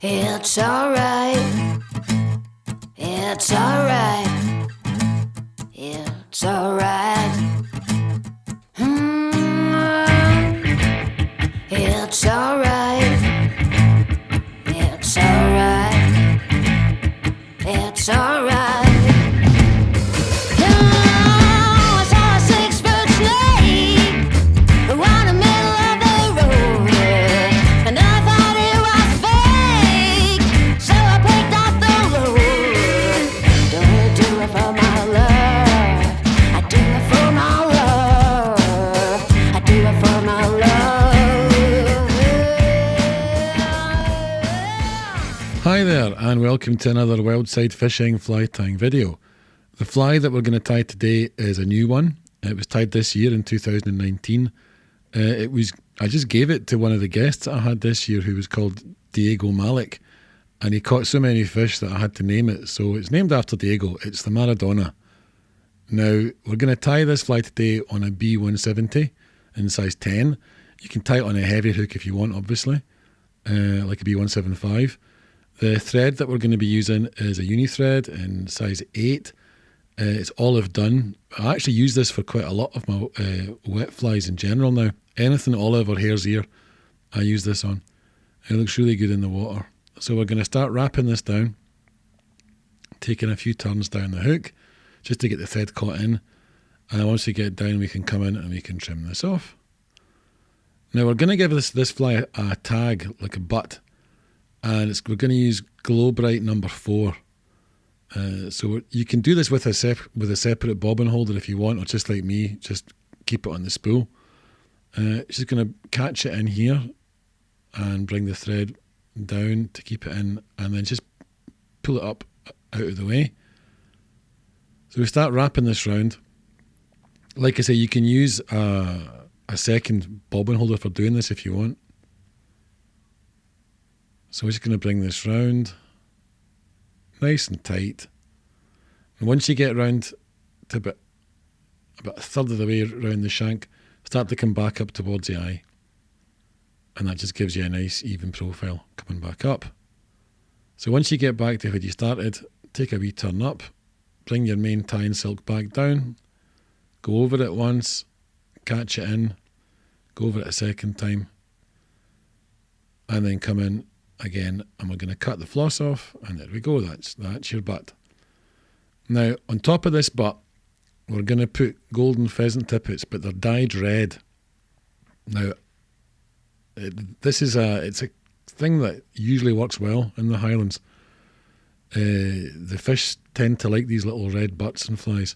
It's alright. It's alright. It's alright. It's alright. It's alright. It's alright. Hi there, and welcome to another wildside fishing fly tying video. The fly that we're going to tie today is a new one. It was tied this year in 2019. I just gave it to one of the guests that I had this year, who was called Diego Malik, and he caught so many fish that I had to name it. So it's named after Diego. It's the Maradona. Now we're going to tie this fly today on a B170 in size 10. You can tie it on a heavy hook if you want, obviously, like a B175. The thread that we're going to be using is a uni thread in size 8. It's olive done. I actually use this for quite a lot of my wet flies in general now. Anything olive or hare's ear, I use this on. It looks really good in the water. So we're going to start wrapping this down, taking a few turns down the hook just to get the thread caught in. And once we get it down, we can come in and we can trim this off. Now we're going to give this fly a tag, like a butt. And we're going to use Glow Bright number 4. So you can do this with a separate bobbin holder if you want, or just like me, just keep it on the spool. Just going to catch it in here and bring the thread down to keep it in, and then just pull it up out of the way. So we start wrapping this round. Like I say, you can use a second bobbin holder for doing this if you want. So we're just going to bring this round nice and tight. And once you get round to about a third of the way around the shank, start to come back up towards the eye. And that just gives you a nice even profile coming back up. So once you get back to where you started, take a wee turn up, bring your main tying silk back down, go over it once, catch it in, go over it a second time, and then come in again, and we're going to cut the floss off, and there we go. That's your butt. Now on top of this butt, we're going to put golden pheasant tippets, but they're dyed red. Now it's a thing that usually works well in the Highlands. The fish tend to like these little red butts and flies.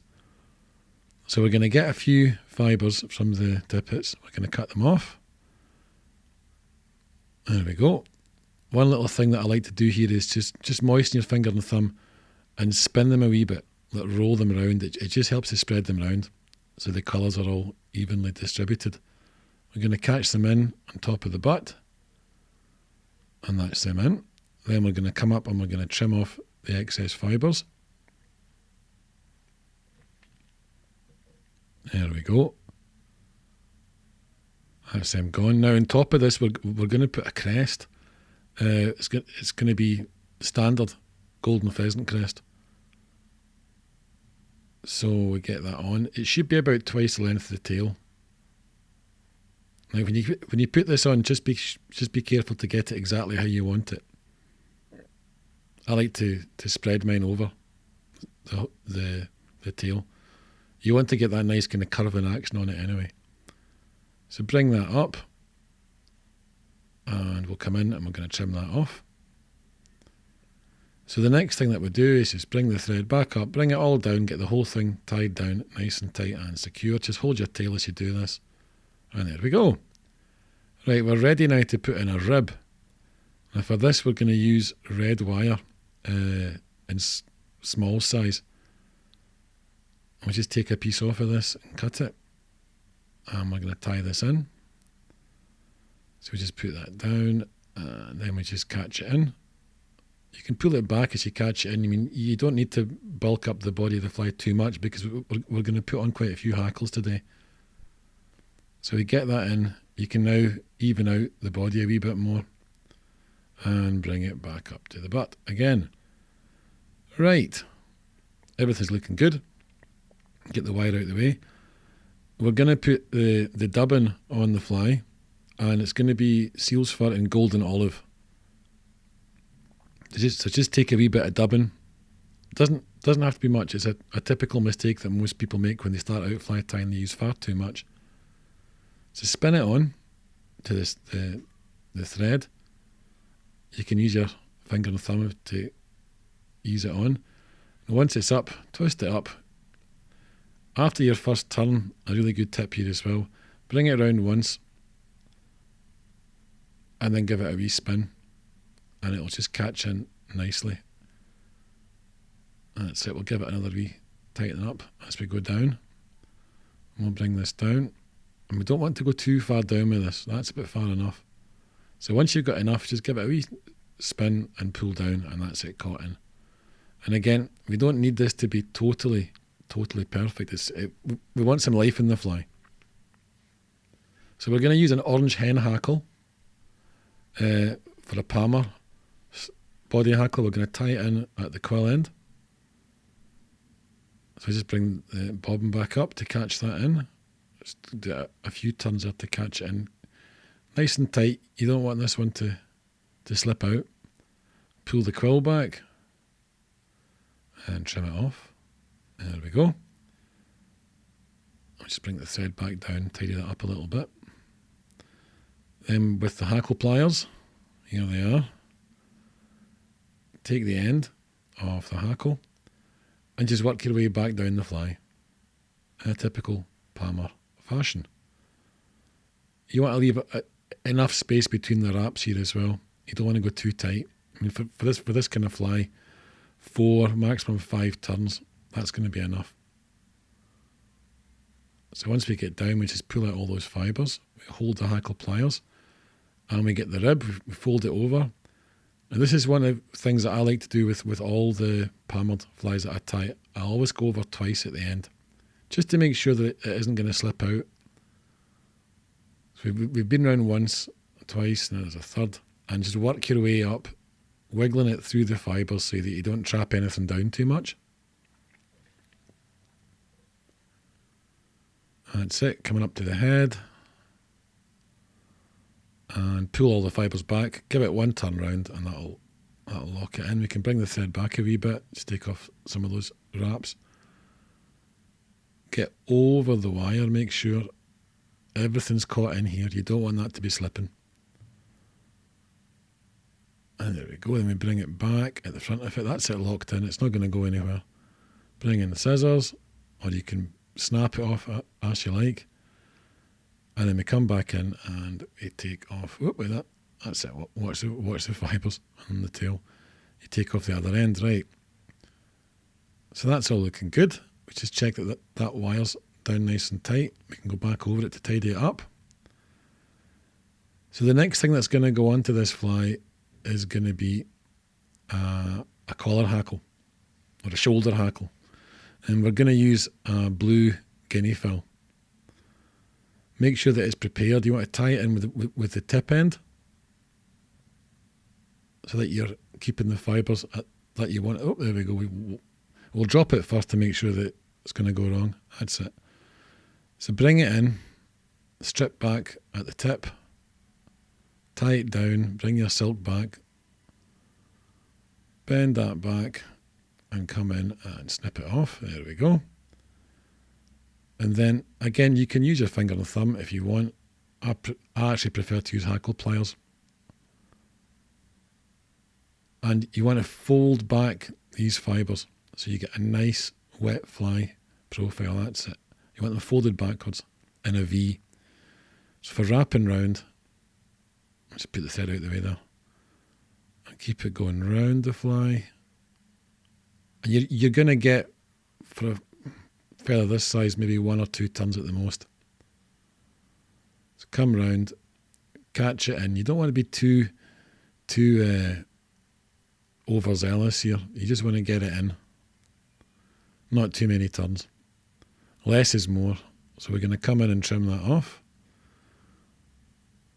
So we're going to get a few fibres from the tippets. We're going to cut them off. There we go. One little thing that I like to do here is just moisten your finger and thumb and spin them a wee bit, roll them around. It just helps to spread them around so the colours are all evenly distributed. We're going to catch them in on top of the butt, and that's them in. Then we're going to come up and we're going to trim off the excess fibres. There we go. That's them gone. Now on top of this, we're going to put a crest. It's going to be standard golden pheasant crest. So we get that on. It should be about twice the length of the tail. Now when you put this on, just be careful to get it exactly how you want it. I like to spread mine over the tail. You want to get that nice kind of curving action on it anyway. So bring that up. And we'll come in and we're going to trim that off. So the next thing that we do is just bring the thread back up, bring it all down, get the whole thing tied down nice and tight and secure. Just hold your tail as you do this. And there we go. Right, we're ready now to put in a rib. Now for this we're going to use red wire in small size. We'll just take a piece off of this and cut it. And we're going to tie this in. So we just put that down, and then we just catch it in. You can pull it back as you catch it in. I mean, you don't need to bulk up the body of the fly too much because we're going to put on quite a few hackles today. So we get that in. You can now even out the body a wee bit more. and bring it back up to the butt again. Right, everything's looking good. Get the wire out of the way. We're going to put the dubbing on the fly, and it's going to be seal's fur in golden olive. So just take a wee bit of dubbing. Doesn't have to be much. It's a typical mistake that most people make when they start out fly tying. They use far too much. So spin it on to the thread. You can use your finger and thumb to ease it on. And once it's up, twist it up. After your first turn, a really good tip here as well, bring it around once and then give it a wee spin, and it'll just catch in nicely. That's it. We'll give it another wee tighten up as we go down. And we'll bring this down. And we don't want to go too far down with this. That's a bit far enough. So once you've got enough, just give it a wee spin and pull down, and that's it, caught in. And again, we don't need this to be totally perfect. We want some life in the fly. So we're going to use an orange hen hackle for a palmer body hackle. We're going to tie it in at the quill end. So just bring the bobbin back up to catch that in. Just do a few turns there to catch it in. Nice and tight. You don't want this one to slip out. Pull the quill back and trim it off. There we go. I'll just bring the thread back down, tidy that up a little bit. Then with the hackle pliers, here they are. Take the end of the hackle and just work your way back down the fly in a typical palmer fashion. You want to leave enough space between the wraps here as well. You don't want to go too tight. I mean, for this kind of fly, 4, maximum 5 turns, that's going to be enough. So once we get down, we just pull out all those fibres, we hold the hackle pliers, and we get the rib, we fold it over. And this is one of the things that I like to do with all the palmered flies that I tie. I always go over twice at the end, just to make sure that it isn't going to slip out. So we've been around once, twice, and there's a third, and just work your way up, wiggling it through the fibres so that you don't trap anything down too much. That's it, coming up to the head. And pull all the fibres back, give it one turn round, and that'll lock it in. We can bring the thread back a wee bit, just take off some of those wraps. Get over the wire, make sure everything's caught in here. You don't want that to be slipping. And there we go, then we bring it back at the front of it. That's it, locked in, it's not going to go anywhere. Bring in the scissors, or you can snap it off as you like. And then we come back in and we take off, wait, that's it, watch the fibres on the tail. You take off the other end, right. So that's all looking good. We just check that wire's down nice and tight. We can go back over it to tidy it up. So the next thing that's going to go onto this fly is going to be a collar hackle or a shoulder hackle. And we're going to use a blue guinea fowl. Make sure that it's prepared. You want to tie it in with the tip end so that you're keeping the fibres that you want. Oh, there we go. We'll drop it first to make sure that it's going to go wrong. That's it. So bring it in, strip back at the tip, tie it down, bring your silk back, bend that back and come in and snip it off. There we go. And then, again, you can use your finger and thumb if you want. I actually prefer to use hackle pliers. And you want to fold back these fibres so you get a nice wet fly profile. That's it. You want them folded backwards in a V. So for wrapping round, just put the thread out the way there. And keep it going round the fly. And you're going to get, for a feather this size, maybe 1 or 2 turns at the most. So come round, catch it in. You don't want to be too overzealous here. You just want to get it in. Not too many turns. Less is more. So we're going to come in and trim that off.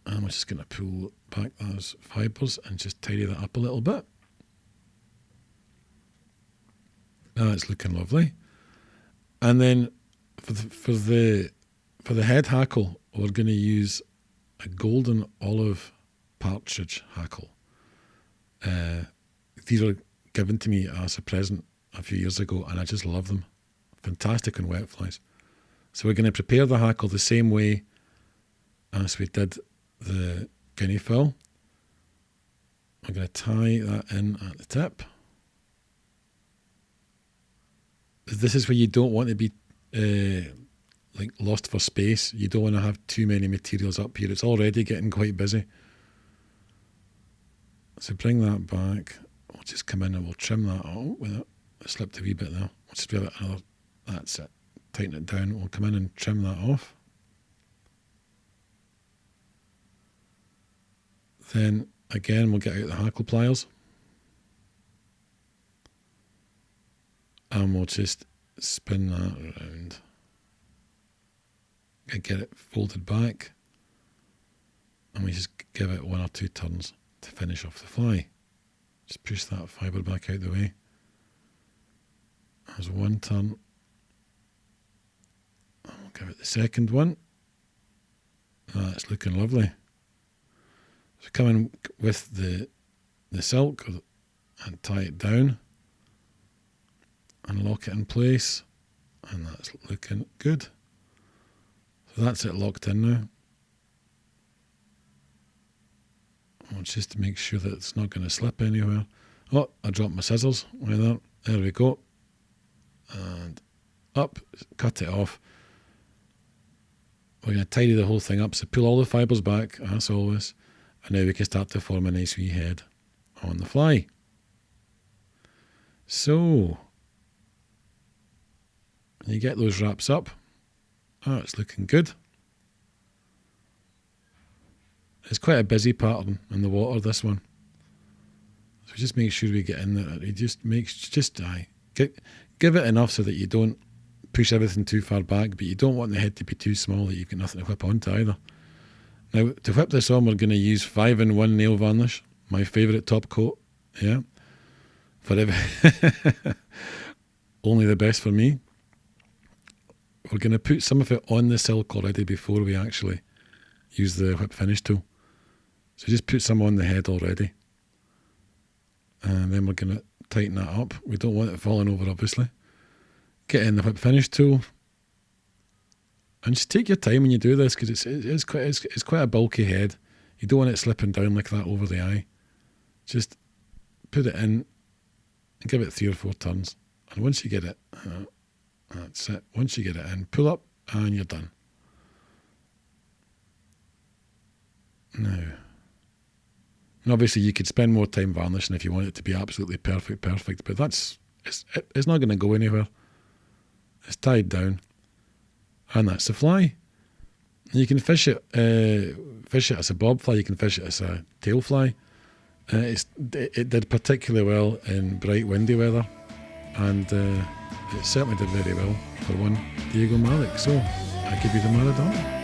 And we're just going to pull back those fibres and just tidy that up a little bit. That's looking lovely. And then for the head hackle, we're going to use a golden olive partridge hackle. These were given to me as a present a few years ago, and I just love them. Fantastic on wet flies. So we're going to prepare the hackle the same way as we did the guinea fowl. We're going to tie that in at the tip. This is where you don't want to be like lost for space. You don't want to have too many materials up here. It's already getting quite busy. So bring that back. We'll just come in and we'll trim that. Oh, with it. It slipped a wee bit there. We'll just give it another. That's it. Tighten it down. We'll come in and trim that off. Then again, we'll get out the hackle pliers. And we'll just spin that around. Get it folded back. And we just give it 1 or 2 turns to finish off the fly. Just push that fibre back out the way. There's 1 turn. And we'll give it the second one. That's looking lovely. So come in with the silk and tie it down and lock it in place, and that's looking good. So that's it locked in now. I'll just make sure that it's not going to slip anywhere. Oh, I dropped my scissors. There we go. And up, cut it off. We're going to tidy the whole thing up. So pull all the fibres back, as always. And now we can start to form a nice wee head on the fly. So, you get those wraps up. Oh, it's looking good. It's quite a busy pattern in the water, this one. So just make sure we get in there. It just makes, give it enough so that you don't push everything too far back, but you don't want the head to be too small that you've got nothing to whip onto either. Now, to whip this on, we're going to use 5-in-1 nail varnish, my favourite top coat. Yeah, forever. Only the best for me. We're going to put some of it on the silk already before we actually use the whip finish tool. So just put some on the head already. And then we're going to tighten that up. We don't want it falling over, obviously. Get in the whip finish tool. And just take your time when you do this, because it's quite a bulky head. You don't want it slipping down like that over the eye. Just put it in and give it 3 or 4 turns. And once you get it, that's it. Once you get it in, pull up and you're done. Now, and obviously you could spend more time varnishing if you want it to be absolutely perfect, but it's not going to go anywhere. It's tied down. And that's the fly. You can fish it as a bob fly. You can fish it as a tail fly. It did particularly well in bright, windy weather, and it certainly did very well for one Diego Malik. So I give you the Maradona.